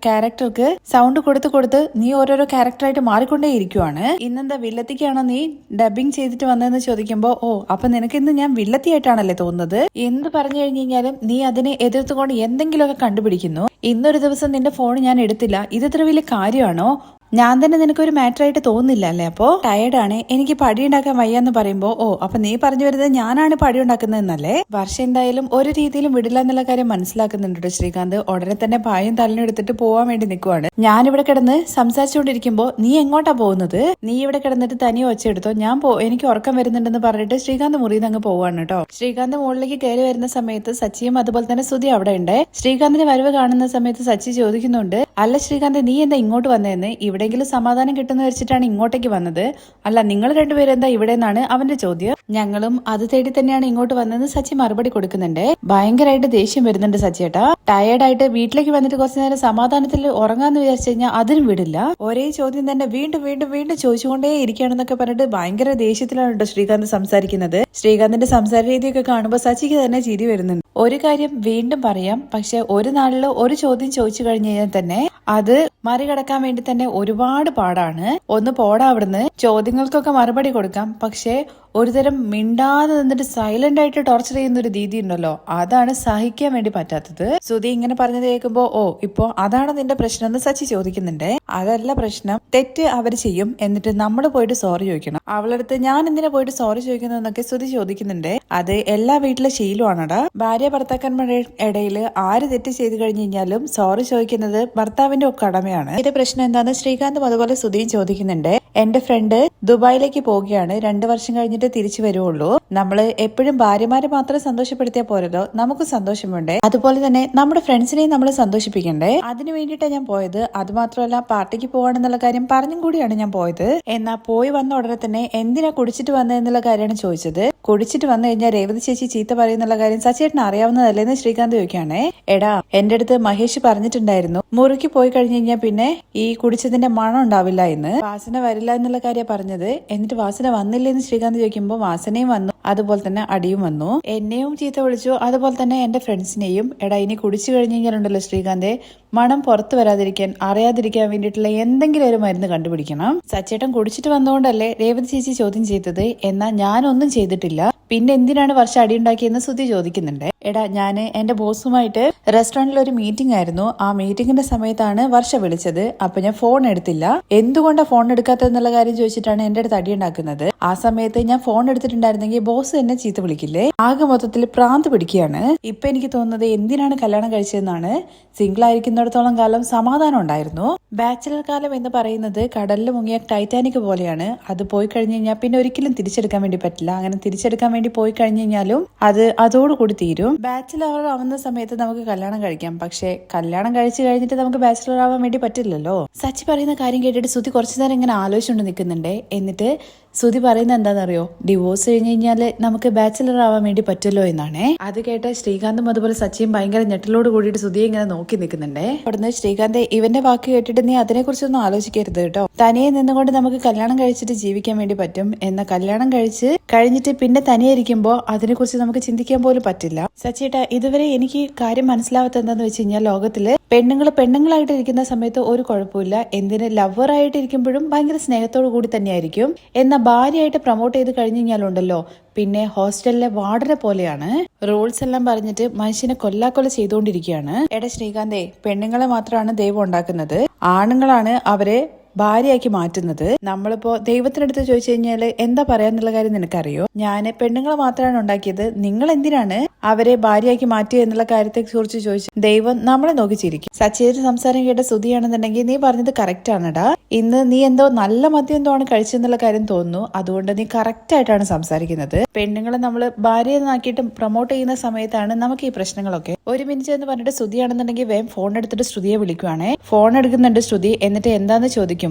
ക്യാരക്ടർക്ക് സൗണ്ട് കൊടുത്ത് നീ ഓരോരോ ക്യാരക്ടറായിട്ട് മാറിക്കൊണ്ടേ ഇരിക്കുവാണ്. ഇന്നെന്താ വില്ലത്തിക്കാണോ നീ ഡബിങ് ചെയ്തിട്ട് വന്നതെന്ന് ചോദിക്കുമ്പോ, ഓ, അപ്പൊ നിനക്ക് ഇന്ന് ഞാൻ വില്ലത്തിയായിട്ടാണല്ലേ തോന്നുന്നത്? എന്ത് പറഞ്ഞു കഴിഞ്ഞാലും നീ അതിനെ എതിർത്തുകൊണ്ട് എന്തെങ്കിലുമൊക്കെ കണ്ടുപിടിക്കുന്നു. ഇന്നൊരു ദിവസം നിന്റെ ഫോൺ ഞാൻ എടുത്തില്ല, ഇതത്ര വലിയ കാര്യമാണോ? ഞാൻ തന്നെ നിനക്കൊരു മാറ്റർ ആയിട്ട് തോന്നുന്നില്ല അല്ലേ? അപ്പോ ടയർഡാണ്, എനിക്ക് പടി ഉണ്ടാക്കാൻ വയ്യാന്ന് പറയുമ്പോ, ഓ, അപ്പൊ നീ പറഞ്ഞു വരുന്നത് ഞാനാണ് പടി ഉണ്ടാക്കുന്നതെന്നല്ലേ? വർഷം എന്തായാലും ഒരു രീതിയിലും വിടില്ല എന്നുള്ള കാര്യം മനസ്സിലാക്കുന്നുണ്ട് ശ്രീകാന്ത്. ഉടനെ തന്നെ പായും തലനെടുത്തിട്ട് പോവാൻ വേണ്ടി നിൽക്കുവാണ്. ഞാനിവിടെ കിടന്ന് സംസാരിച്ചുകൊണ്ടിരിക്കുമ്പോ നീ എങ്ങോട്ടാ പോകുന്നത്? നീ ഇവിടെ കിടന്നിട്ട് തനിയെ ഒച്ചയെടുത്തോ, എനിക്ക് ഉറക്കം വരുന്നുണ്ടെന്ന് പറഞ്ഞിട്ട് ശ്രീകാന്ത് മുറിയിൽ അങ്ങ് പോവാണ് കേട്ടോ. ശ്രീകാന്ത് മുകളിലേക്ക് കയറി വരുന്ന സമയത്ത് സച്ചിയും അതുപോലെ തന്നെ സുധി അവിടെ ഉണ്ട്. ശ്രീകാന്തിന്റെ വരവ് കാണുന്ന സമയത്ത് സച്ചി ചോദിക്കുന്നുണ്ട്, അല്ല ശ്രീകാന്ത്, നീ എന്താ ഇങ്ങോട്ട് വന്നതെന്ന്? ഇവിടെയെങ്കിലും സമാധാനം കിട്ടുന്ന വെച്ചിട്ടാണ് ഇങ്ങോട്ടേക്ക് വന്നത്, അല്ല നിങ്ങൾ രണ്ടുപേരും എന്താ ഇവിടെ എന്നാണ് അവന്റെ ചോദ്യം. ഞങ്ങളും അത് തേടി തന്നെയാണ് ഇങ്ങോട്ട് വന്നതെന്ന് സച്ചി മറുപടി കൊടുക്കുന്നുണ്ട്. ഭയങ്കരമായിട്ട് ദേഷ്യം വരുന്നുണ്ട് സച്ചിയേട്ടാ. ടയേർഡായിട്ട് വീട്ടിലേക്ക് വന്നിട്ട് കുറച്ചു നേരം സമാധാനത്തിൽ ഉറങ്ങാന്ന് വിചാരിച്ചു കഴിഞ്ഞാൽ അതിനും വിടില്ല. ഒരേ ചോദ്യം തന്നെ വീണ്ടും വീണ്ടും വീണ്ടും ചോദിച്ചുകൊണ്ടേ ഇരിക്കുകയാണെന്നൊക്കെ പറഞ്ഞിട്ട് ഭയങ്കര ദേഷ്യത്തിലാണ് കേട്ടോ ശ്രീകാന്ത് സംസാരിക്കുന്നത്. ശ്രീകാന്തിന്റെ സംസാര രീതിയൊക്കെ കാണുമ്പോൾ സച്ചിക്ക് തന്നെ ചിരി വരുന്നുണ്ട്. ഒരു കാര്യം വീണ്ടും പറയാം, പക്ഷെ ഒരു നാളില് ഒരു ചോദ്യം ചോദിച്ചു കഴിഞ്ഞു കഴിഞ്ഞാൽ തന്നെ അത് മറികടക്കാൻ വേണ്ടി തന്നെ ഒരുപാട് പാടാണ്. ഒന്ന് പോടാ അവിടുന്ന്, ചോദ്യങ്ങൾക്കൊക്കെ മറുപടി കൊടുക്കാം, പക്ഷെ ഒരുതരം മിണ്ടാതെ നിന്നിട്ട് സൈലന്റ് ആയിട്ട് ടോർച്ചർ ചെയ്യുന്ന ഒരു രീതി ഉണ്ടല്ലോ, അതാണ് സഹിക്കാൻ വേണ്ടി പറ്റാത്തത്. സുധി ഇങ്ങനെ പറഞ്ഞത് കേൾക്കുമ്പോ ഇപ്പോ അതാണ് നിന്റെ പ്രശ്നം എന്ന് സച്ചി ചോദിക്കുന്നുണ്ട്. അതല്ല പ്രശ്നം, തെറ്റ് അവര് ചെയ്യും, എന്നിട്ട് നമ്മൾ പോയിട്ട് സോറി ചോദിക്കണം. അവളടുത്ത് ഞാൻ എന്തിനാ പോയിട്ട് സോറി ചോദിക്കുന്നതെന്നൊക്കെ സുധി ചോദിക്കുന്നുണ്ട്. അത് എല്ലാ വീട്ടിലെ ശീലമാണടാ. ഭാര്യ ഭർത്താക്കന്മാരുടെ ഇടയിൽ ആര് തെറ്റ് ചെയ്ത് കഴിഞ്ഞു കഴിഞ്ഞാലും സോറി ചോദിക്കുന്നത് ഭർത്താവിന്റെ കടമയാണ്. ഇതിന്റെ പ്രശ്നം എന്താന്ന് ശ്രീകാന്തും അതുപോലെ സുധിയും ചോദിക്കുന്നുണ്ട്. എന്റെ ഫ്രണ്ട് ദുബായിലേക്ക് പോവുകയാണ്, 2 വർഷം കഴിഞ്ഞിട്ട് തിരിച്ചു വരുവുള്ളൂ. നമ്മള് എപ്പോഴും ഭാര്യമാരെ മാത്രം സന്തോഷപ്പെടുത്തിയാൽ പോരല്ലോ, നമുക്ക് സന്തോഷം വേണ്ടേ? അതുപോലെ തന്നെ നമ്മുടെ ഫ്രണ്ട്സിനെയും നമ്മൾ സന്തോഷിപ്പിക്കണ്ടേ? അതിനു വേണ്ടിയിട്ടാണ് ഞാൻ പോയത്. അത് മാത്രമല്ല പാർട്ടിക്ക് പോവാണെന്നുള്ള കാര്യം പറഞ്ഞും കൂടിയാണ് ഞാൻ പോയത്. എന്നാ പോയി വന്ന ഉടനെ തന്നെ എന്തിനാ കുടിച്ചിട്ട് വന്നതെന്നുള്ള കാര്യമാണ് ചോദിച്ചത്. കുടിച്ചിട്ട് വന്നു കഴിഞ്ഞാൽ രേവതി ചേച്ചി ചീത്ത പറയുന്നുള്ള കാര്യം സച്ചേട്ടന് അറിയാവുന്നതല്ലേന്ന് ശ്രീകാന്ത് ചോദിക്കുകയാണേ. എടാ, എന്റെ അടുത്ത് മഹേഷ് പറഞ്ഞിട്ടുണ്ടായിരുന്നു, മുറിക്ക് പോയി കഴിഞ്ഞു കഴിഞ്ഞാൽ പിന്നെ ഈ കുടിച്ചതിന്റെ മണം ഉണ്ടാവില്ല എന്ന്. വാസന വരില്ല എന്നുള്ള കാര്യം പറഞ്ഞത്. എന്നിട്ട് വാസന വന്നില്ലെന്ന് ശ്രീകാന്ത് ചോദിക്കുമ്പോൾ വാസനയും വന്നു, അതുപോലെ തന്നെ അടിയും വന്നു. എന്നെയും ചീത്ത വിളിച്ചു, അതുപോലെ തന്നെ എന്റെ ഫ്രണ്ട്സിനെയും. എടാ, ഇനി കുടിച്ചു കഴിഞ്ഞു കഴിഞ്ഞാലുണ്ടല്ലോ ശ്രീകാന്തെ, മണം പുറത്തു വരാതിരിക്കാൻ അറിയാതിരിക്കാൻ വേണ്ടിയിട്ടുള്ള എന്തെങ്കിലും ഒരു മരുന്ന് കണ്ടുപിടിക്കണം. സച്ചേട്ടൻ കുടിച്ചിട്ട് വന്നുകൊണ്ടല്ലേ രേവതി ചേച്ചി ചോദ്യം ചെയ്തത്. എന്നാ ഞാനൊന്നും ചെയ്തിട്ടില്ല, പിന്നെ എന്തിനാണ് വർഷം അടിയുണ്ടാക്കിയെന്ന് സുധി ചോദിക്കുന്നുണ്ട്. എടാ, ഞാന് എന്റെ ബോസുമായിട്ട് റെസ്റ്റോറന്റിൽ ഒരു മീറ്റിംഗ് ആയിരുന്നു. ആ മീറ്റിംഗിന്റെ സമയത്താണ് വർഷ വിളിച്ചത്. അപ്പൊ ഞാൻ ഫോൺ എടുത്തില്ല. എന്തുകൊണ്ടാ ഫോൺ എടുക്കാത്തതെന്നുള്ള കാര്യം ചോദിച്ചിട്ടാണ് എന്റെ അടുത്ത് അടിയുണ്ടാക്കുന്നത്. ആ സമയത്ത് ഞാൻ ഫോൺ എടുത്തിട്ടുണ്ടായിരുന്നെങ്കിൽ ബോസ് എന്നെ ചീത്ത വിളിക്കില്ലേ? ആകെ മൊത്തത്തിൽ പ്രാന്ത് പിടിക്കുകയാണ്. ഇപ്പൊ എനിക്ക് തോന്നുന്നത് എന്തിനാണ് കല്യാണം കഴിച്ചതെന്നാണ്. സിംഗിൾ ആയിരിക്കുന്നിടത്തോളം കാലം സമാധാനം ഉണ്ടായിരുന്നു. ബാച്ചിലർ കാലം എന്ന് പറയുന്നത് കടലിൽ മുങ്ങിയ ടൈറ്റാനിക് പോലെയാണ്. അത് പോയി കഴിഞ്ഞു കഴിഞ്ഞാൽ പിന്നെ ഒരിക്കലും തിരിച്ചെടുക്കാൻ വേണ്ടി പറ്റില്ല. അങ്ങനെ തിരിച്ചെടുക്കാൻ വേണ്ടി പോയി കഴിഞ്ഞു കഴിഞ്ഞാലും അത് അതോടുകൂടി തീരും. ബാച്ചിലർ ആവുന്ന സമയത്ത് നമുക്ക് കല്യാണം കഴിക്കാം, പക്ഷെ കല്യാണം കഴിച്ചു കഴിഞ്ഞിട്ട് നമുക്ക് ബാച്ചിലർ ആവാൻ വേണ്ടി പറ്റില്ലല്ലോ. സച്ചി പറയുന്ന കാര്യം കേട്ടിട്ട് സുധി കുറച്ചു നേരം ഇങ്ങനെ ആലോചിച്ചുകൊണ്ട് നിൽക്കുന്നുണ്ട്. എന്നിട്ട് സുധി പറയുന്നത് എന്താണെന്നറിയോ? ഡിവോഴ്സ് കഴിഞ്ഞ് കഴിഞ്ഞാല് നമുക്ക് ബാച്ചിലർ ആവാൻ വേണ്ടി പറ്റുമല്ലോ എന്നാണ്. അത് കേട്ട് ശ്രീകാന്തും അതുപോലെ സച്ചിയും ഭയങ്കര ഞെട്ടലോട് കൂടിയിട്ട് സുധിയെ ഇങ്ങനെ നോക്കി നിൽക്കുന്നുണ്ട്. അവിടുന്ന് ശ്രീകാന്ത്, ഇവന്റെ വാക്ക് കേട്ടിട്ട് നീ അതിനെ കുറിച്ചൊന്നും ആലോചിക്കരുത് കേട്ടോ. തനിയെ നിന്നുകൊണ്ട് നമുക്ക് കല്യാണം കഴിച്ചിട്ട് ജീവിക്കാൻ വേണ്ടി പറ്റും. എന്നാൽ കല്യാണം കഴിഞ്ഞിട്ട് പിന്നെ തനിയെ ഇരിക്കുമ്പോ അതിനെ കുറിച്ച് നമുക്ക് ചിന്തിക്കാൻ പോലും പറ്റില്ല. സച്ചിയേട്ടാ, ഇതുവരെ എനിക്ക് കാര്യം മനസ്സിലാവാത്ത എന്താന്ന് വെച്ച് കഴിഞ്ഞാൽ, ലോകത്തില് പെണ്ണുങ്ങളായിട്ട് ഇരിക്കുന്ന സമയത്ത് ഒരു കുഴപ്പമില്ല. എന്തിന് ലവറായിട്ട് ഇരിക്കുമ്പോഴും ഭയങ്കര സ്നേഹത്തോടു കൂടി തന്നെയായിരിക്കും. എന്നാൽ ഭാര്യയായിട്ട് പ്രൊമോട്ട് ചെയ്ത് കഴിഞ്ഞു കഴിഞ്ഞാലുണ്ടല്ലോ, പിന്നെ ഹോസ്റ്റലിലെ വാർഡനെ പോലെയാണ്. റൂൾസ് എല്ലാം പറഞ്ഞിട്ട് മനുഷ്യനെ കൊല്ലാക്കൊല ചെയ്തുകൊണ്ടിരിക്കുകയാണ്. എടാ ശ്രീകാന്തേ, പെണ്ണുങ്ങളെ മാത്രമാണ് ദൈവം ഉണ്ടാക്കുന്നത്, ആണുങ്ങളാണ് അവരെ ഭാര്യയാക്കി മാറ്റുന്നത്. നമ്മളിപ്പോ ദൈവത്തിനടുത്ത് ചോദിച്ചു കഴിഞ്ഞാല് എന്താ പറയാന്നുള്ള കാര്യം നിനക്കറിയോ? ഞാൻ പെണ്ണുങ്ങളെ മാത്രമാണ് ഉണ്ടാക്കിയത്, നിങ്ങൾ എന്തിനാണ് അവരെ ഭാര്യയാക്കി മാറ്റിയ എന്നുള്ള കാര്യത്തെ കുറിച്ച് ചോദിച്ചു ദൈവം നമ്മളെ നോക്കി ചിരിക്കും. സച്ചിയുടെ സംസാരം കേട്ട സുധിയാണെന്നുണ്ടെങ്കിൽ, നീ പറഞ്ഞത് കറക്റ്റ് ആണടാ. ഇന്ന് നീ എന്തോ നല്ല മദ്യം എന്തോ ആണ് കഴിച്ചെന്നുള്ള കാര്യം തോന്നുന്നു. അതുകൊണ്ട് നീ കറക്റ്റ് ആയിട്ടാണ് സംസാരിക്കുന്നത്. പെണ്ണുങ്ങളെ നമ്മള് ഭാര്യയെന്നാക്കിയിട്ട് പ്രൊമോട്ട് ചെയ്യുന്ന സമയത്താണ് നമുക്ക് ഈ പ്രശ്നങ്ങളൊക്കെ. 1 മിനിറ്റ് എന്ന് പറഞ്ഞിട്ട് ശ്രുതിയാണെന്നുണ്ടെങ്കിൽ വേഗം ഫോൺ എടുത്തിട്ട് ശ്രുതിയെ വിളിക്കുവാണേ. ഫോൺ എടുക്കുന്നുണ്ട് ശ്രുതി. എന്നിട്ട് എന്താന്ന് ചോദിക്കുമ്പോ,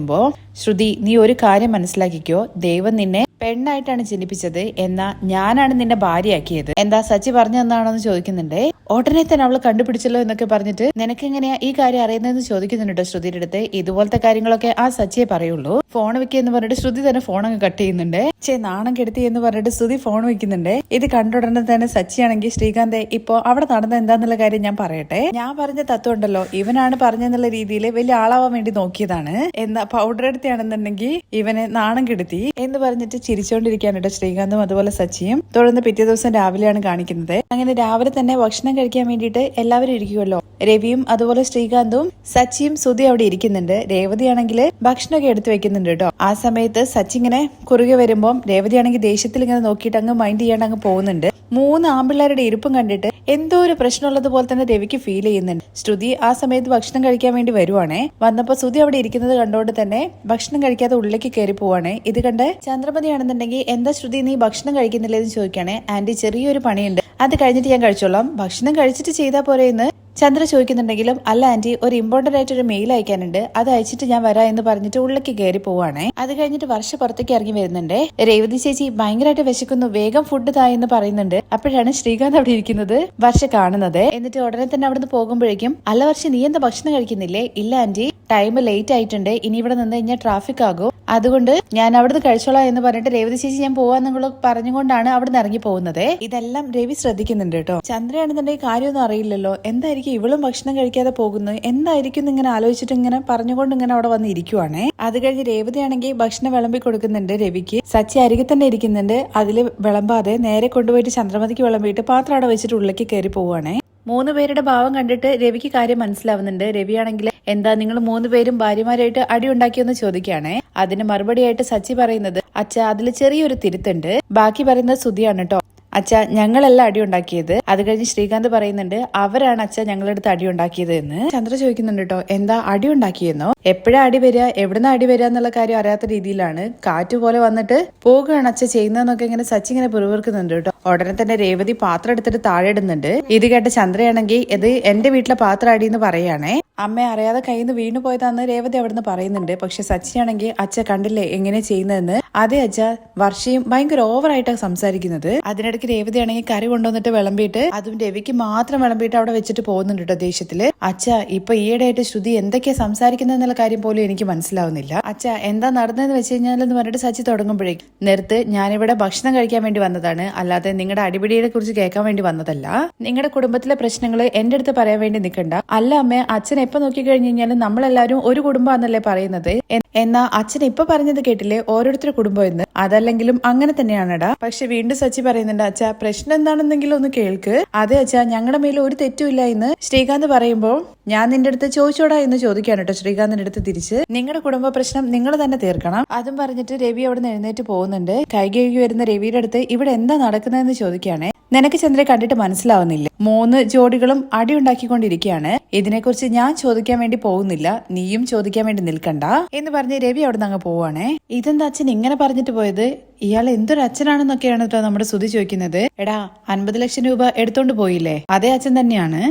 ശ്രുതി, നീ ഒരു കാര്യം മനസ്സിലാക്കിക്കോ, ദൈവം നിന്നെ പെണ്ണായിട്ടാണ് ജനിപ്പിച്ചത്, എന്നാ ഞാനാണ് നിന്നെ ഭാര്യയാക്കിയത്. എന്താ സച്ചി പറഞ്ഞു തന്നാണോന്ന് ചോദിക്കുന്നുണ്ട്. ഉടനെ തന്നെ അവള് കണ്ടുപിടിച്ചല്ലോ എന്നൊക്കെ പറഞ്ഞിട്ട് നിനക്ക് എങ്ങനെയാ ഈ കാര്യം അറിയുന്നതെന്ന് ചോദിക്കുന്നുണ്ട് ശ്രുതിയുടെ അടുത്ത്. ഇതുപോലത്തെ കാര്യങ്ങളൊക്കെ ആ സച്ചിയെ പറയുള്ളൂ. ഫോൺ വെക്കെന്ന് പറഞ്ഞിട്ട് ശ്രുതി തന്നെ ഫോൺ അങ്ങ് കട്ട് ചെയ്യുന്നുണ്ട്. നാണം കെടുത്തി എന്ന് പറഞ്ഞിട്ട് ശ്രുതി ഫോൺ വെക്കുന്നുണ്ട്. ഇത് കണ്ടുടനെ തന്നെ സച്ചിയാണെങ്കിൽ, ശ്രീകാന്തെ, ഇപ്പൊ അവിടെ നടന്ന എന്താന്നുള്ള കാര്യം ഞാൻ പറയട്ടെ. ഞാൻ പറഞ്ഞ തത്വം ഉണ്ടല്ലോ, ഇവനാണ് പറഞ്ഞെന്നുള്ള രീതിയിൽ വലിയ ആളാവാൻ വേണ്ടി നോക്കിയതാണ്. എന്നാ പൗഡർ എടുത്താണെന്നുണ്ടെങ്കിൽ ഇവനെ നാണം കെടുത്തി എന്ന് പറഞ്ഞിട്ട് ചിരിച്ചോണ്ടിരിക്കാനുണ്ട് ശ്രീകാന്തും അതുപോലെ സച്ചിയും. തുടർന്ന് പിറ്റേ ദിവസം രാവിലെയാണ് കാണിക്കുന്നത്. അങ്ങനെ രാവിലെ തന്നെ ഭക്ഷണം കഴിക്കാൻ വേണ്ടിയിട്ട് എല്ലാവരും ഇരിക്കുമല്ലോ. രവിയും അതുപോലെ ശ്രീകാന്തും സച്ചിയും സുധി അവിടെ ഇരിക്കുന്നുണ്ട്. രേവതിയാണെങ്കിൽ ഭക്ഷണമൊക്കെ എടുത്തു വെക്കുന്നുണ്ട് കേട്ടോ. ആ സമയത്ത് സച്ചി ഇങ്ങനെ കുറുകെ വരുമ്പോ രേവതിയാണെങ്കിൽ ദേഷ്യത്തിൽ ഇങ്ങനെ നോക്കിയിട്ട് അങ്ങ് മൈൻഡ് ചെയ്യാണ്ട് അങ്ങ് പോകുന്നുണ്ട്. 3 ആമ്പിള്ളേരുടെ ഇരിപ്പും കണ്ടിട്ട് എന്തോ ഒരു പ്രശ്നമുള്ളത് പോലെ തന്നെ രവിക്ക് ഫീൽ ചെയ്യുന്നുണ്ട്. ശ്രുതി ആ സമയത്ത് ഭക്ഷണം കഴിക്കാൻ വേണ്ടി വരുവാണേ. വന്നപ്പോ ശ്രുതി അവിടെ ഇരിക്കുന്നത് കണ്ടോണ്ട് തന്നെ ഭക്ഷണം കഴിക്കാതെ ഉള്ളിലേക്ക് കയറി പോവാണേ. ഇത് കണ്ട് ചന്ദ്രമതിയാണെന്നുണ്ടെങ്കിൽ, എന്താ ശ്രുതി നീ ഭക്ഷണം കഴിക്കുന്നില്ലെന്ന് ചോദിക്കുകയാണെ. ആന്റി, ചെറിയൊരു പണിയുണ്ട്, അത് കഴിഞ്ഞിട്ട് ഞാൻ കഴിച്ചോളാം, ഭക്ഷണം കഴിച്ചിട്ട് ചെയ്താൽ പോരെ എന്ന് ചന്ദ്ര ചോദിക്കുന്നുണ്ടെങ്കിലും, അല്ല ആന്റി, ഒരു ഇമ്പോർട്ടന്റ് ആയിട്ട് ഒരു മെയിൽ അയക്കാനുണ്ട്, അത് അയച്ചിട്ട് ഞാൻ വരാം എന്ന് പറഞ്ഞിട്ട് ഉള്ളിലേക്ക് കയറി പോവാണേ. അത് കഴിഞ്ഞിട്ട് വർഷ പുറത്തേക്ക് ഇറങ്ങി വരുന്നുണ്ട്. രേവതി ചേച്ചി ഭയങ്കരമായിട്ട് വിശക്കുന്നു, വേഗം ഫുഡ് തായെന്ന് പറയുന്നുണ്ട്. അപ്പോഴാണ് ശ്രീകാന്ത് അവിടെ ഇരിക്കുന്നത് വർഷ കാണുന്നത്. എന്നിട്ട് ഉടനെ തന്നെ അവിടുന്ന് പോകുമ്പോഴേക്കും, അല്ല വർഷ, നീ എന്താ ഭക്ഷണം കഴിക്കുന്നില്ലേ? ഇല്ല ആന്റി, ടൈം ലേറ്റ് ആയിട്ടുണ്ട്, ഇനി ഇവിടെ നിന്ന് കഴിഞ്ഞാൽ ട്രാഫിക് ആകും, അതുകൊണ്ട് ഞാൻ അവിടുന്ന് കഴിച്ചോളാം എന്ന് പറഞ്ഞിട്ട് രേവതി ചേച്ചി ഞാൻ പോവാന്നുള്ള പറഞ്ഞുകൊണ്ടാണ് അവിടുന്ന് ഇറങ്ങി പോകുന്നത്. ഇതെല്ലാം രവി ശ്രദ്ധിക്കുന്നുണ്ട് കേട്ടോ. ചന്ദ്രയാണെന്നുണ്ടെങ്കിൽ കാര്യമൊന്നും അറിയില്ലല്ലോ, എന്തായിരിക്കും ഇവളും ഭക്ഷണം കഴിക്കാതെ പോകുന്നത്, എന്തായിരിക്കും ഇങ്ങനെ ആലോചിച്ചിട്ട് ഇങ്ങനെ പറഞ്ഞുകൊണ്ട് ഇങ്ങനെ അവിടെ വന്ന് ഇരിക്കുവാണേ. അത് കഴിഞ്ഞ് രേവതി ആണെങ്കിൽ ഭക്ഷണം വിളമ്പി കൊടുക്കുന്നുണ്ട് രവിക്ക്. സച്ചി അരികെ തന്നെ ഇരിക്കുന്നുണ്ട്, അതിൽ വിളമ്പാതെ നേരെ കൊണ്ടുപോയിട്ട് ചന്ദ്രമതിക്ക് വിളമ്പിയിട്ട് പാത്രം അവിടെ വെച്ചിട്ട് ഉള്ളിലേക്ക് കയറി പോവുകയാണേ. 3 പേരുടെ ഭാവം കണ്ടിട്ട് രവിക്ക് കാര്യം മനസ്സിലാവുന്നുണ്ട്. രവിയാണെങ്കിൽ എന്താ നിങ്ങൾ 3 പേരും ഭാര്യമാരായിട്ട് അടി ഉണ്ടാക്കിയെന്ന് ചോദിക്കുകയാണേ. അതിന് മറുപടിയായിട്ട് സച്ചി പറയുന്നത്, അച്ഛ അതിൽ ചെറിയൊരു തിരുത്തുണ്ട്, ബാക്കി പറയുന്നത് സുധിയാണ് കേട്ടോ. അച്ഛ ഞങ്ങളല്ല അടി ഉണ്ടാക്കിയത്. അത് കഴിഞ്ഞ് ശ്രീകാന്ത് പറയുന്നുണ്ട്, അവരാണ് അച്ഛ ഞങ്ങളെടുത്ത് അടി ഉണ്ടാക്കിയത് എന്ന്. ചന്ദ്ര ചോദിക്കുന്നുണ്ട് കേട്ടോ, എന്താ അടി ഉണ്ടാക്കിയെന്നോ, എപ്പോഴാ അടി വരിക, എവിടുന്ന് അടി വരിക എന്നുള്ള കാര്യം അറിയാത്ത രീതിയിലാണ് കാറ്റ് പോലെ വന്നിട്ട് പോകുകയാണ് അച്ഛ ചെയ്യുന്നതെന്നൊക്കെ ഇങ്ങനെ സച്ചി ഇങ്ങനെ പിറുവിറുക്കുന്നുണ്ട് കേട്ടോ. ഉടനെ തന്നെ രേവതി പാത്രം എടുത്തിട്ട് താഴെ ഇടുന്നുണ്ട്. ഇത് കേട്ട ചന്ദ്രയാണെങ്കിൽ ഇത് എന്റെ വീട്ടിലെ പാത്രം അടിയെന്ന് പറയാണേ. അമ്മ അറിയാതെ കയ്യിൽ നിന്ന് വീണു പോയതാന്ന് രേവതി അവിടുന്ന് പറയുന്നുണ്ട്. പക്ഷെ സച്ചിയാണെങ്കിൽ അച്ഛ കണ്ടില്ലേ എങ്ങനെ ചെയ്യുന്നതെന്ന്. അതേ അച്ഛ, വർഷയും ഭയങ്കര ഓവറായിട്ടാണ് സംസാരിക്കുന്നത്. അതിനിടയ്ക്ക് രേവതി ആണെങ്കിൽ കറി കൊണ്ടുവന്നിട്ട് വിളമ്പിയിട്ട് അതും രവിക്ക് മാത്രം വിളമ്പിയിട്ട് അവിടെ വെച്ചിട്ട് പോകുന്നുണ്ട് കേട്ടോ ദേഷ്യത്തില്. അച്ഛ ഇപ്പൊ ഈയിടെയായിട്ട് ശ്രുതി എന്തൊക്കെയാ സംസാരിക്കുന്നതെന്നുള്ള കാര്യം പോലും എനിക്ക് മനസ്സിലാവുന്നില്ല. അച്ഛ എന്താ നടന്നതെന്ന് വെച്ച് കഴിഞ്ഞാലെന്ന് പറഞ്ഞിട്ട് സച്ചി തുടങ്ങുമ്പോഴേക്കും, നിർത്ത്, ഞാനിവിടെ ഭക്ഷണം കഴിക്കാൻ വേണ്ടി വന്നതാണ്, അല്ലാതെ നിങ്ങളുടെ അടിപിടിയെ കുറിച്ച് കേൾക്കാൻ വേണ്ടി വന്നതല്ല. നിങ്ങളുടെ കുടുംബത്തിലെ പ്രശ്നങ്ങൾ എന്റെ അടുത്ത് പറയാൻ വേണ്ടി നിൽക്കണ്ട. അല്ല അമ്മേ, അച്ഛൻ എപ്പൊ നോക്കി കഴിഞ്ഞു കഴിഞ്ഞാലും നമ്മളെല്ലാരും ഒരു കുടുംബമാണെന്നല്ലേ പറയുന്നത്. എന്നാ അച്ഛൻ ഇപ്പൊ പറഞ്ഞത് കേട്ടില്ലേ, ഓരോരുത്തരുടെ കുടുംബം എന്ന്. അതല്ലെങ്കിലും അങ്ങനെ തന്നെയാണടാ. പക്ഷെ വീണ്ടും സച്ചി പറയുന്നുണ്ട്, അച്ഛാ പ്രശ്നം എന്താണെന്നെങ്കിലും ഒന്ന് കേൾക്ക്. അതെ അച്ഛാ, ഞങ്ങളുടെ മേലെ ഒരു തെറ്റുമില്ല എന്ന് ശ്രീകാന്ത് പറയുമ്പോൾ ഞാൻ നിന്റെ അടുത്ത് ചോദിച്ചോടാ എന്ന് ചോദിക്കാണ് കേട്ടോ ശ്രീകാന്തിന്റെ അടുത്ത് തിരിച്ച്. നിങ്ങളുടെ കുടുംബ പ്രശ്നം നിങ്ങൾ തന്നെ തീർക്കണം. അതും പറഞ്ഞിട്ട് രവി അവിടെ നിന്ന് എഴുന്നേറ്റ് പോകുന്നുണ്ട്. കൈ കഴുകി വരുന്ന രവിയുടെ അടുത്ത് ഇവിടെ എന്താ നടക്കുന്നതെന്ന് ചോദിക്കുകയാണെ. നിനക്ക് ചന്ദ്രയെ കണ്ടിട്ട് മനസ്സിലാവുന്നില്ല, 3 ജോഡികളും അടി ഉണ്ടാക്കിക്കൊണ്ടിരിക്കുകയാണ്, ഇതിനെക്കുറിച്ച് ഞാൻ ചോദിക്കാൻ വേണ്ടി പോകുന്നില്ല, നീയും ചോദിക്കാൻ വേണ്ടി നിൽക്കണ്ട എന്ന് പറഞ്ഞ് രവി അവിടെ നിന്ന് അങ്ങ് പോവാണേ. ഇതെന്താ അച്ഛൻ ഇങ്ങനെ പറഞ്ഞിട്ട് പോയത്, ഇയാൾ എന്തൊരു അച്ഛനാണെന്നൊക്കെയാണ് കേട്ടോ നമ്മുടെ ശ്രുതി ചോദിക്കുന്നത്. എടാ 50 ലക്ഷം രൂപ എടുത്തോണ്ട് പോയില്ലേ, അതേ അച്ഛൻ തന്നെയാണ്.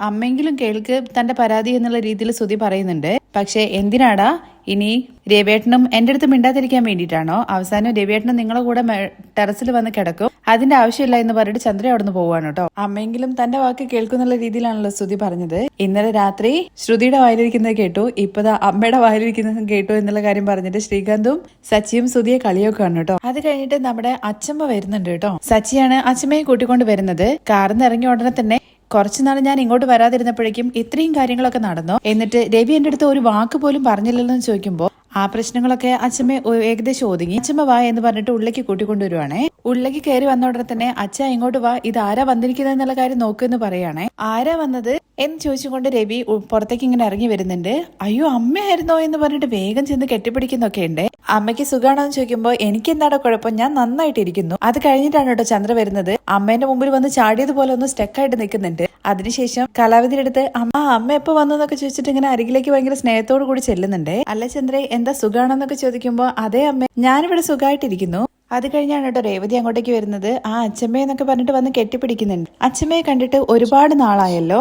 അമ്മയെങ്കിലും കേൾക്ക് തന്റെ പരാതി എന്നുള്ള രീതിയിൽ ശ്രുതി പറയുന്നുണ്ട്. പക്ഷെ എന്തിനാടാ ഇനി രവിയേട്ടനും എന്റെ അടുത്ത് മിണ്ടാതിരിക്കാൻ വേണ്ടിയിട്ടാണോ? അവസാനം രവിയേട്ടനും നിങ്ങളെ കൂടെ ടെറസിൽ വന്ന് കിടക്കും, അതിന്റെ ആവശ്യമില്ല എന്ന് പറഞ്ഞിട്ട് ചന്ദ്ര അവിടെ നിന്ന് പോവാണ് കേട്ടോ. അമ്മയെങ്കിലും തന്റെ വാക്ക് കേൾക്കുന്നുള്ള രീതിയിലാണല്ലോ ശ്രുതി പറഞ്ഞത്. ഇന്നലെ രാത്രി ശ്രുതിയുടെ വായിലിരിക്കുന്നത് കേട്ടു, ഇപ്പതാ അമ്മയുടെ വായിലിരിക്കുന്നത് കേട്ടു എന്നുള്ള കാര്യം പറഞ്ഞിട്ട് ശ്രീകാന്തും സച്ചിയും ശ്രുതിയെ കളിയൊക്കെയാണ് കേട്ടോ. അത് കഴിഞ്ഞിട്ട് നമ്മുടെ അച്ഛമ്മ വരുന്നുണ്ട് കേട്ടോ. സച്ചിയാണ് അച്ഛമ്മയെ കൂട്ടിക്കൊണ്ട് വരുന്നത്. കാറിന്ന് ഇറങ്ങിയ ഉടനെ തന്നെ കുറച്ചുനാൾ ഞാൻ ഇങ്ങോട്ട് വരാതിരുന്നപ്പോഴേക്കും ഇത്രയും കാര്യങ്ങളൊക്കെ നടന്നു, എന്നിട്ട് രവി എന്റെ അടുത്ത് ഒരു വാക്ക് പോലും പറഞ്ഞില്ലല്ലോ എന്ന് ചോദിക്കുമ്പോ ആ പ്രശ്നങ്ങളൊക്കെ അച്ഛമ്മ ഏകദേശം ഒതുങ്ങി. അച്ഛമ്മ വാ എന്ന് പറഞ്ഞിട്ട് ഉള്ളിലേക്ക് കൂട്ടിക്കൊണ്ടുവരുവാണേ. ഉള്ളിലേക്ക് കയറി വന്ന ഉടനെ തന്നെ അച്ഛ ഇങ്ങോട്ട് വാ, ഇത് ആരാ വന്നിരിക്കുന്നത് എന്നുള്ള കാര്യം നോക്കുമെന്ന് പറയാണേ. ആരാ വന്നത് എന്ന് ചോദിച്ചുകൊണ്ട് രവി പുറത്തേക്ക് ഇങ്ങനെ ഇറങ്ങി വരുന്നുണ്ട്. അയ്യോ അമ്മയായിരുന്നോ എന്ന് പറഞ്ഞിട്ട് വേഗം ചെന്ന് കെട്ടിപ്പിടിക്കുന്നൊക്കെ ഉണ്ട്. അമ്മയ്ക്ക് സുഖാണോ എന്ന് ചോദിക്കുമ്പോൾ എനിക്ക് എന്താണ് കുഴപ്പം, ഞാൻ നന്നായിട്ടിരിക്കുന്നു. അത് കഴിഞ്ഞിട്ടാണ് കേട്ടോ ചന്ദ്ര വരുന്നത്. അമ്മേന്റെ മുമ്പിൽ വന്ന് ചാടിയതുപോലെ ഒന്ന് സ്റ്റക്കായിട്ട് നിൽക്കുന്നുണ്ട്. അതിനുശേഷം കലാവതിയുടെ അടുത്ത് അമ്മ എപ്പോ വന്നതെന്നൊക്കെ ചോദിച്ചിട്ട് ഇങ്ങനെ അരികിലേക്ക് ഭയങ്കര സ്നേഹത്തോടു കൂടി ചെല്ലുന്നുണ്ട്. അല്ല ചന്ദ്ര എന്താ സുഖാണെന്നൊക്കെ ചോദിക്കുമ്പോ അതേ അമ്മ, ഞാനിവിടെ സുഖമായിട്ടിരിക്കുന്നു. അത് കഴിഞ്ഞാണ് കേട്ടോ രേവതി അങ്ങോട്ടേക്ക് വരുന്നത്. ആ അച്ഛമ്മയെന്നൊക്കെ പറഞ്ഞിട്ട് വന്ന് കെട്ടിപ്പിടിക്കുന്നുണ്ട്. അച്ഛമ്മയെ കണ്ടിട്ട് ഒരുപാട് നാളായല്ലോ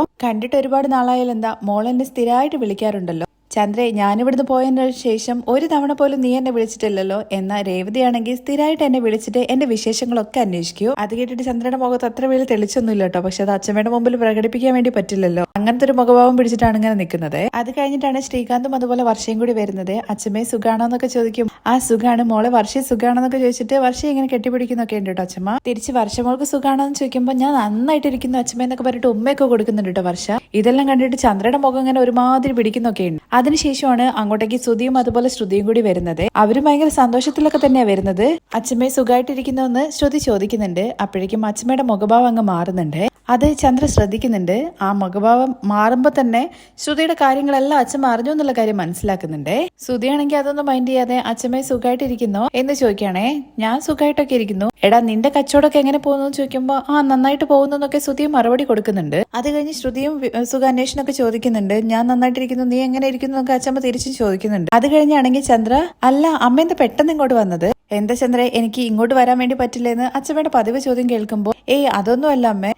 എന്താ മോളെന്നെ സ്ഥിരമായിട്ട് വിളിക്കാറുണ്ടല്ലോ. ചന്ദ്രേ, ഞാനിവിടുന്ന് പോയതിന് ശേഷം ഒരു തവണ പോലും നീ എന്നെ വിളിച്ചിട്ടില്ലല്ലോ. എന്നാൽ രേവതിയാണെങ്കിൽ സ്ഥിരമായിട്ട് എന്നെ വിളിച്ചിട്ട് എന്റെ വിശേഷങ്ങളൊക്കെ അന്വേഷിക്കൂ. അത് കേട്ടിട്ട് ചന്ദ്രയുടെ മുഖത്ത് അത്ര വലിയ തെളിച്ചൊന്നുമില്ല കേട്ടോ. പക്ഷെ അത് അച്ഛമ്മയുടെ മുമ്പിൽ പ്രകടിപ്പിക്കാൻ വേണ്ടി പറ്റില്ലല്ലോ. അങ്ങനത്തെ ഒരു മുഖഭാവം പിടിച്ചിട്ടാണ് ഇങ്ങനെ നിൽക്കുന്നത്. അത് കഴിഞ്ഞിട്ടാണ് ശ്രീകാന്തും അതുപോലെ വർഷയും കൂടി വരുന്നത്. അച്ഛമ്മയെ സുഖാണോ എന്നൊക്കെ ചോദിക്കും. ആ സുഖാണ് മോളെ, വർഷയെ സുഖാണോ എന്നൊക്കെ ചോദിച്ചിട്ട് വർഷയെ ഇങ്ങനെ കെട്ടിപ്പിടിക്കുന്നൊക്കെ ഉണ്ട് കേട്ടോ അച്ഛമ്മ. തിരിച്ച് വർഷമോൾക്ക് സുഖാണോ എന്ന് ചോദിക്കുമ്പോൾ ഞാൻ നന്നായിട്ടിരിക്കുന്നു അച്ഛമ്മ എന്നൊക്കെ പറഞ്ഞിട്ട് ഉമ്മയൊക്കെ കൊടുക്കുന്നുണ്ട് കേട്ടോ വർഷ. ഇതെല്ലാം കണ്ടിട്ട് ചന്ദ്രയുടെ മുഖം ഇങ്ങനെ ഒരുമാതിരി പിടിക്കുന്നൊക്കെ ഉണ്ട്. അതിനുശേഷമാണ് അങ്ങോട്ടേക്ക് ശ്രുതിയും അതുപോലെ ശ്രുതിയും കൂടി വരുന്നത്. അവരും ഭയങ്കര സന്തോഷത്തിലൊക്കെ തന്നെയാ വരുന്നത്. അച്ഛമ്മയെ സുഖമായിട്ടിരിക്കുന്നുവെന്ന് ശ്രുതി ചോദിക്കുന്നുണ്ട്. അപ്പോഴേക്കും അച്ഛമ്മയുടെ മുഖഭാവം അങ്ങ് മാറുന്നുണ്ട്. അത് ചന്ദ്ര ശ്രദ്ധിക്കുന്നുണ്ട്. ആ മുഖഭാവം മാറുമ്പോ തന്നെ ശ്രുതിയുടെ കാര്യങ്ങളെല്ലാം അച്ഛമ്മ അറിഞ്ഞു എന്നുള്ള കാര്യം മനസ്സിലാക്കുന്നുണ്ട്. ശ്രുതിയാണെങ്കിൽ അതൊന്നും മൈൻഡ് ചെയ്യാതെ അച്ഛമ്മയെ സുഖമായിട്ടിരിക്കുന്നോ എന്ന് ചോദിക്കുകയാണേ. ഞാൻ സുഖമായിട്ടൊക്കെ ഇരിക്കുന്നു. എടാ നിന്റെ കച്ചവടമൊക്കെ എങ്ങനെ പോകുന്നു എന്ന് ചോദിക്കുമ്പോ നന്നായിട്ട് പോകുന്നു എന്നൊക്കെ ശ്രുതിയും മറുപടി കൊടുക്കുന്നുണ്ട്. അത് കഴിഞ്ഞ് ശ്രുതിയും സുഖാന്വേഷണമൊക്കെ ചോദിക്കുന്നുണ്ട്. ഞാൻ നന്നായിട്ടിരിക്കുന്നു, നീ എങ്ങനെ ഇരിക്കുന്നു എന്നൊക്കെ അച്ഛമ്മ തിരിച്ചും ചോദിക്കുന്നുണ്ട്. അത് കഴിഞ്ഞാണെങ്കിൽ ചന്ദ്ര, അല്ല അമ്മ എന്താ പെട്ടെന്ന് ഇങ്ങോട്ട് വന്നത്, എന്താ ചന്ദ്ര എനിക്ക് ഇങ്ങോട്ട് വരാൻ വേണ്ടി പറ്റില്ലെന്ന് അച്ഛമ്മയുടെ പതിവ് ചോദ്യം കേൾക്കുമ്പോ അതൊന്നും അല്ല അമ്മ,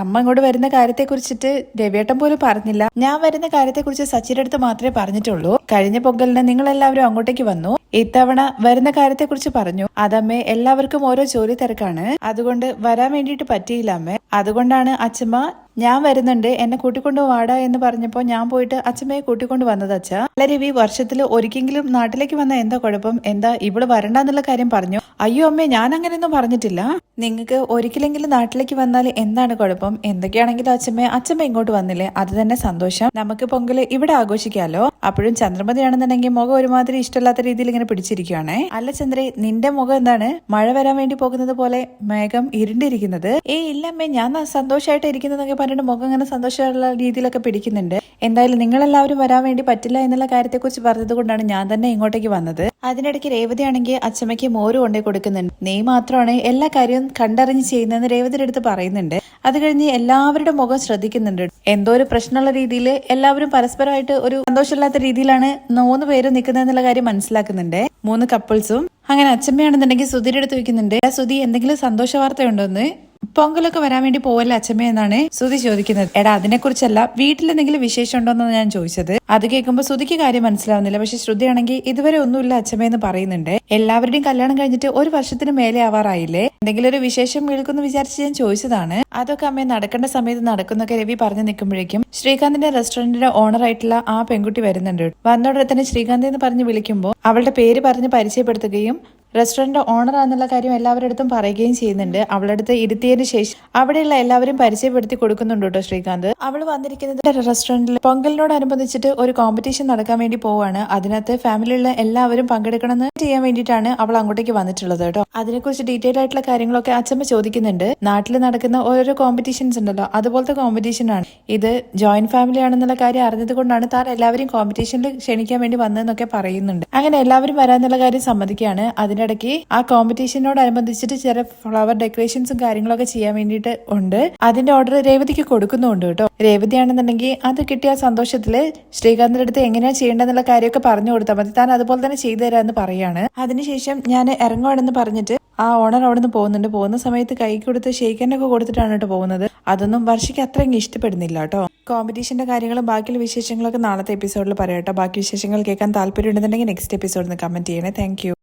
അമ്മ ഇങ്ങോട്ട് വരുന്ന കാര്യത്തെ കുറിച്ചിട്ട് രവിയേട്ടൻ പോലും പറഞ്ഞില്ല. ഞാൻ വരുന്ന കാര്യത്തെ കുറിച്ച് സച്ചിയുടെ അടുത്ത് മാത്രമേ പറഞ്ഞിട്ടുള്ളൂ. കഴിഞ്ഞ പൊങ്കലിന് നിങ്ങൾ എല്ലാവരും അങ്ങോട്ടേക്ക് വന്നു. ഇത്തവണ വരുന്ന കാര്യത്തെ കുറിച്ച് പറഞ്ഞു. അതമ്മേ, എല്ലാവർക്കും ഓരോ ജോലി തിരക്കാണ്, അതുകൊണ്ട് വരാൻ വേണ്ടിയിട്ട് പറ്റിയില്ല അമ്മേ. അതുകൊണ്ടാണ് അച്ഛമ്മ ഞാൻ വരുന്നുണ്ട്, എന്നെ കൂട്ടിക്കൊണ്ട് വാടാ എന്ന് പറഞ്ഞപ്പോൾ ഞാൻ പോയിട്ട് അച്ഛമ്മയെ കൂട്ടിക്കൊണ്ട് വന്നത് അച്ഛ. അല്ല രവി, വർഷത്തിൽ ഒരിക്കലെങ്കിലും നാട്ടിലേക്ക് വന്ന എന്താ കുഴപ്പം? എന്താ ഇവിടെ വരണ്ടെന്നുള്ള കാര്യം പറഞ്ഞു? അയ്യോ അമ്മേ, ഞാൻ അങ്ങനെയൊന്നും പറഞ്ഞിട്ടില്ല. നിങ്ങൾക്ക് ഒരിക്കലെങ്കിലും നാട്ടിലേക്ക് വന്നാൽ എന്താണ് കുഴപ്പം? എന്തൊക്കെയാണെങ്കിലും അച്ഛമ്മ ഇങ്ങോട്ട് വന്നില്ലേ, അത് തന്നെ സന്തോഷം. നമുക്ക് പൊങ്കല് ഇവിടെ ആഘോഷിക്കാലോ. അപ്പോഴും ചന്ദ്രമതിയാണെന്നുണ്ടെങ്കിൽ മുഖം ഒരുമാതിരി ഇഷ്ടമില്ലാത്ത രീതിയിൽ ഇങ്ങനെ പിടിച്ചിരിക്കുകയാണേ. അല്ല ചന്ദ്രേ, നിന്റെ മുഖം എന്താണ് മഴ വരാൻ വേണ്ടി പോകുന്നത് പോലെ മേഘം ഇരുണ്ടിരിക്കുന്നത്? ഇല്ലമ്മേ, ഞാൻ സന്തോഷമായിട്ട് ഇരിക്കുന്നതൊക്കെ പറഞ്ഞിട്ട് മുഖം ഇങ്ങനെ സന്തോഷമുള്ള രീതിയിലൊക്കെ പിടിക്കുന്നുണ്ട്. എന്തായാലും നിങ്ങളെല്ലാവരും വരാൻ വേണ്ടി പറ്റില്ല എന്നുള്ള കാര്യത്തെക്കുറിച്ച് പറഞ്ഞത് കൊണ്ടാണ് ഞാൻ തന്നെ ഇങ്ങോട്ടേക്ക് വന്നത്. അതിനിടയ്ക്ക് രേവതി ആണെങ്കിൽ അച്ഛമ്മയ്ക്ക് മോര് കൊണ്ടേ കൊടുക്കുന്നുണ്ട്. നീ മാത്രമാണ് എല്ലാ കാര്യവും കണ്ടറിഞ്ഞ് ചെയ്യുന്നതെന്ന് രേവതിയുടെ അടുത്ത് പറയുന്നുണ്ട്. അത് കഴിഞ്ഞ് എല്ലാവരുടെ മുഖം ശ്രദ്ധിക്കുന്നുണ്ട്. എന്തോ ഒരു പ്രശ്നമുള്ള രീതിയിൽ എല്ലാവരും പരസ്പരമായിട്ട് ഒരു സന്തോഷമില്ലാത്ത രീതിയിലാണ് 3 പേരും നിൽക്കുന്നതെന്നുള്ള കാര്യം മനസ്സിലാക്കുന്നുണ്ട്. 3 കപ്പിൾസും. അങ്ങനെ അച്ഛമ്മയാണെന്നുണ്ടെങ്കിൽ സുധിയുടെ അടുത്ത് വെക്കുന്നുണ്ട്. സുധി, എന്തെങ്കിലും സന്തോഷ വാർത്തയുണ്ടോന്ന്? പൊങ്കലൊക്കെ വരാൻ വേണ്ടി പോവല്ലേ അച്ഛമ്മ എന്നാണ് സുധി ചോദിക്കുന്നത്. എടാ, അതിനെക്കുറിച്ചല്ല, വീട്ടിൽ എന്തെങ്കിലും വിശേഷം ഉണ്ടോന്നാണ് ഞാൻ ചോദിച്ചത്. അത് കേൾക്കുമ്പോൾ സുധിക്ക് കാര്യം മനസ്സിലാവുന്നില്ല. പക്ഷെ ശ്രുതിയാണെങ്കിൽ ഇതുവരെ ഒന്നുമില്ല അച്ഛമ്മയെന്ന് പറയുന്നുണ്ട്. എല്ലാവരുടെയും കല്യാണം കഴിഞ്ഞിട്ട് 1 വർഷത്തിന് മേലെ ആവാറായില്ലേ, എന്തെങ്കിലും ഒരു വിശേഷം കേൾക്കുന്നു വിചാരിച്ച് ഞാൻ ചോദിച്ചതാണ്. അതൊക്കെ അമ്മയെ നടക്കേണ്ട സമയത്ത് നടക്കുന്നൊക്കെ രവി പറഞ്ഞു നിൽക്കുമ്പോഴേക്കും ശ്രീകാന്തിന്റെ റെസ്റ്റോറന്റിന്റെ ഓണർ ആയിട്ടുള്ള ആ പെൺകുട്ടി വരുന്നുണ്ട്. വന്നോടെ തന്നെ ശ്രീകാന്ത് എന്ന് പറഞ്ഞ് വിളിക്കുമ്പോൾ അവളുടെ പേര് പറഞ്ഞ് പരിചയപ്പെടുത്തുകയും റെസ്റ്റോറന്റ് ഓണർ ആണെന്നുള്ള കാര്യം എല്ലാവരുടെ അടുത്തും പറയുകയും ചെയ്യുന്നുണ്ട്. അവളുടെ അടുത്ത് ഇരുത്തിയതിനു ശേഷം അവിടെയുള്ള എല്ലാവരും പരിചയപ്പെടുത്തി കൊടുക്കുന്നുണ്ട് കേട്ടോ ശ്രീകാന്ത്. അവൾ വന്നിരിക്കുന്നത് റെസ്റ്റോറന്റിൽ പൊങ്കലിനോടനുബന്ധിച്ചിട്ട് ഒരു കോമ്പറ്റീഷൻ നടക്കാൻ വേണ്ടി പോവാണ്. അതിനകത്ത് ഫാമിലിയിലുള്ള എല്ലാവരും പങ്കെടുക്കണമെന്ന് ചെയ്യാൻ വേണ്ടിയിട്ടാണ് അവൾ അങ്ങോട്ടേക്ക് വന്നിട്ടുള്ളത് കേട്ടോ. അതിനെക്കുറിച്ച് ഡീറ്റെയിൽ ആയിട്ടുള്ള കാര്യങ്ങളൊക്കെ അച്ഛമ്മ ചോദിക്കുന്നുണ്ട്. നാട്ടിൽ നടക്കുന്ന ഓരോ കോമ്പറ്റീഷൻസ് ഉണ്ടല്ലോ, അതുപോലത്തെ കോമ്പറ്റീഷൻ ആണ് ഇത്. ജോയിന്റ് ഫാമിലി ആണെന്നുള്ള കാര്യം അറിഞ്ഞത് കൊണ്ടാണ് താൻ എല്ലാവരും കോമ്പറ്റീഷനിൽ ക്ഷണിക്കാൻ വേണ്ടി വന്നതെന്നൊക്കെ പറയുന്നുണ്ട്. അങ്ങനെ എല്ലാവരും വരാന്നുള്ള കാര്യം സമ്മതിക്കുകയാണ്. അതിനിടയ്ക്ക് ആ കോമ്പറ്റീഷനോടനുബന്ധിച്ചിട്ട് ചില ഫ്ലവർ ഡെക്കറേഷൻസും കാര്യങ്ങളൊക്കെ ചെയ്യാൻ വേണ്ടിയിട്ട് ഉണ്ട്. അതിന്റെ ഓർഡർ രേവതിക്ക് കൊടുക്കുന്നുണ്ട് കേട്ടോ. രേവതിയാണെന്നുണ്ടെങ്കിൽ അത് കിട്ടിയ സന്തോഷത്തില് ശ്രീകാന്തിന്റെ അടുത്ത് എങ്ങനെയാ ചെയ്യേണ്ടതെന്നുള്ള കാര്യമൊക്കെ പറഞ്ഞു കൊടുത്താൽ മതി, താൻ അതുപോലെ തന്നെ ചെയ്തു തരാമെന്ന് പറയാണ്. അതിനുശേഷം ഞാൻ ഇറങ്ങുവാണെന്ന് പറഞ്ഞിട്ട് ആ ഓണർ അവിടെ നിന്ന് പോകുന്നുണ്ട്. പോകുന്ന സമയത്ത് കൈ കൊടുത്ത് ഷെയ്ക്കനൊക്കെ കൊടുത്തിട്ടാണ് കേട്ടോ പോകുന്നത്. അതൊന്നും വർഷയ്ക്ക് അത്ര ഇഷ്ടപ്പെടുന്നില്ല കേട്ടോ. കോമ്പറ്റീഷന്റെ കാര്യങ്ങളും ബാക്കിയുള്ള വിശേഷങ്ങളൊക്കെ നാളത്തെ എപ്പിസോഡിൽ പറയാം കേട്ടോ. ബാക്കി വിശേഷങ്ങൾ കേൾക്കാൻ താല്പര്യം ഉണ്ടെന്നുണ്ടെങ്കിൽ നെക്സ്റ്റ് എപ്പിസോഡിൽ നിന്ന് കമന്റ് ചെയ്യണേ. Thank you.